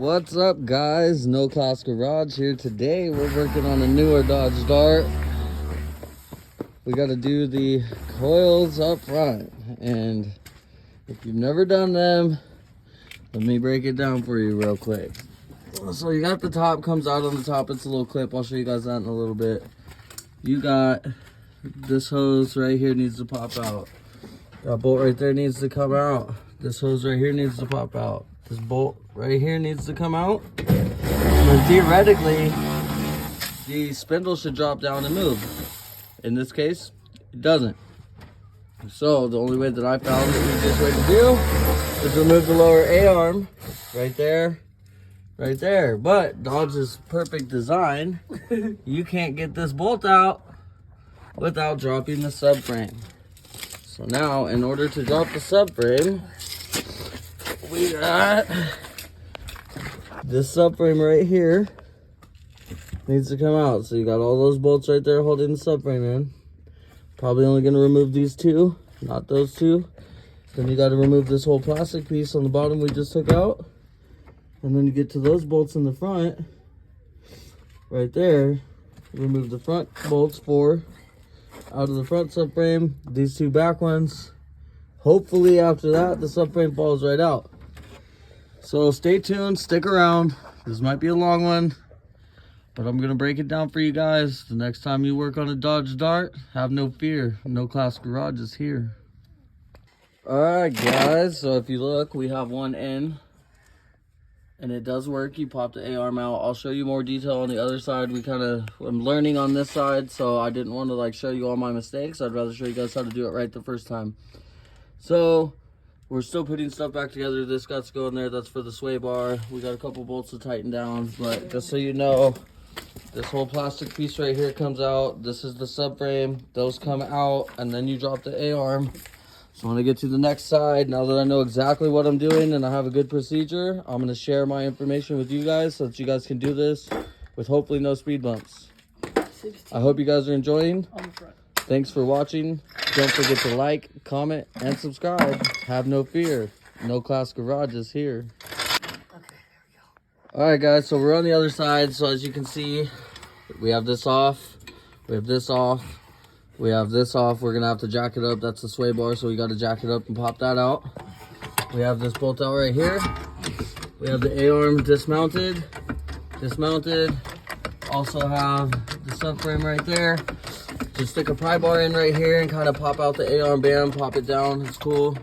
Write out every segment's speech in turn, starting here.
What's up, guys? No Class Garage here. Today we're working on a newer Dodge Dart. We got to do the coils up front, and if you've never done them, let me break it down for you real quick. So you got the top, comes out on the top. It's a little clip. I'll show you guys that in a little bit. You got this hose right here needs to pop out. That bolt right there needs to come out. This hose right here needs to pop out. This bolt right here needs to come out. And theoretically, the spindle should drop down and move. In this case, it doesn't. So the only way that I found the easiest way to do is remove the lower A-arm right there, right there. But Dodge's perfect design, you can't get this bolt out without dropping the subframe. So now, in order to drop the subframe, we got this subframe right here needs to come out. So you got all those bolts right there holding the subframe in. Probably only going to remove these two, not those two. Then you got to remove this whole plastic piece on the bottom we just took out. And then you get to those bolts in the front right there. Remove the front bolts, 4 out of the front subframe, these 2 back ones. Hopefully after that the subframe falls right out. So stay tuned, stick around. This might be a long one, but I'm gonna break it down for you guys. The next time you work on a Dodge Dart, have no fear. No Class Garage is here. All right, guys, so if you look, we have one in, and it does work. You pop the A-arm out. I'll show you more detail on the other side. I'm learning on this side, so I didn't want to like show you all my mistakes. I'd rather show you guys how to do it right the first time. So we're still putting stuff back together. This got to go in there. That's for the sway bar. We got a couple bolts to tighten down, but just so you know, this whole plastic piece right here comes out. This is the subframe. Those come out, and then you drop the A-arm. So when I get to the next side, now that I know exactly what I'm doing and I have a good procedure, I'm going to share my information with you guys so that you guys can do this with hopefully no speed bumps. I hope you guys are enjoying. Thanks for watching. Don't forget to like, comment, and subscribe. Have no fear. No Class Garage is here. Okay, there we go. All right, guys, so we're on the other side. So as you can see, we have this off. We have this off. We have this off. We're going to have to jack it up. That's the sway bar, so we got to jack it up and pop that out. We have this bolt out right here. We have the A-arm dismounted. Also have the subframe right there. Just stick a pry bar in right here and kind of pop out the A-arm, bam, pop it down. It's cool.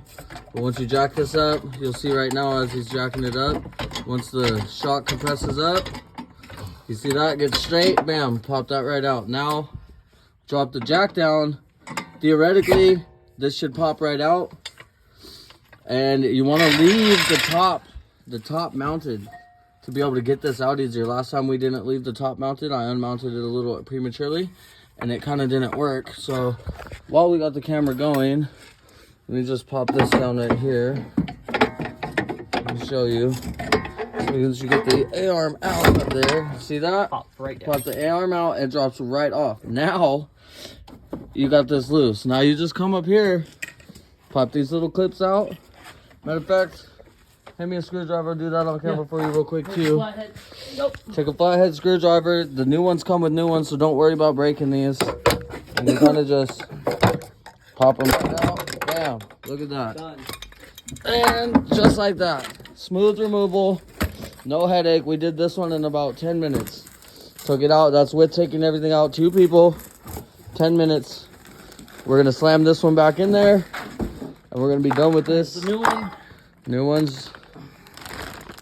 But once you jack this up, you'll see right now as he's jacking it up, once the shock compresses up, you see that? Gets straight, bam, pop that right out. Now, drop the jack down. Theoretically, this should pop right out. And you want to leave the top mounted to be able to get this out easier. Last time we didn't leave the top mounted. I unmounted it a little prematurely, and it kind of didn't work. So while we got the camera going, let me just pop this down right here. Let me show you. So as you get the A-arm out of there, see that? Pop right down. Pop the A-arm out, it drops right off. Now you got this loose. Now you just come up here, pop these little clips out. Matter of fact, hand me a screwdriver, do that on camera for you real quick too. Flathead. Nope. Take a flathead screwdriver. The new ones come with new ones, so don't worry about breaking these. And you kind of just pop them right out. Bam. Look at that. Done. And just like that. Smooth removal. No headache. We did this one in about 10 minutes. Took it out. That's with taking everything out. 2 people. 10 minutes. We're going to slam this one back in there. And we're going to be done with this. The new one. New ones.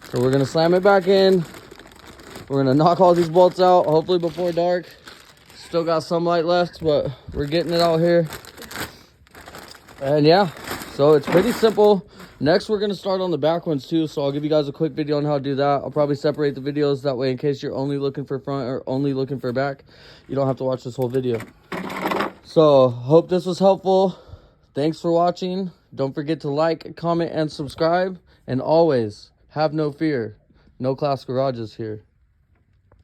So we're going to slam it back in. We're going to knock all these bolts out, hopefully before dark. Still got some light left, but we're getting it out here. And yeah, so it's pretty simple. Next, we're going to start on the back ones too. So I'll give you guys a quick video on how to do that. I'll probably separate the videos that way in case you're only looking for front or only looking for back. You don't have to watch this whole video. So hope this was helpful. Thanks for watching. Don't forget to like, comment, and subscribe. And always, have no fear. No Class Garage is here.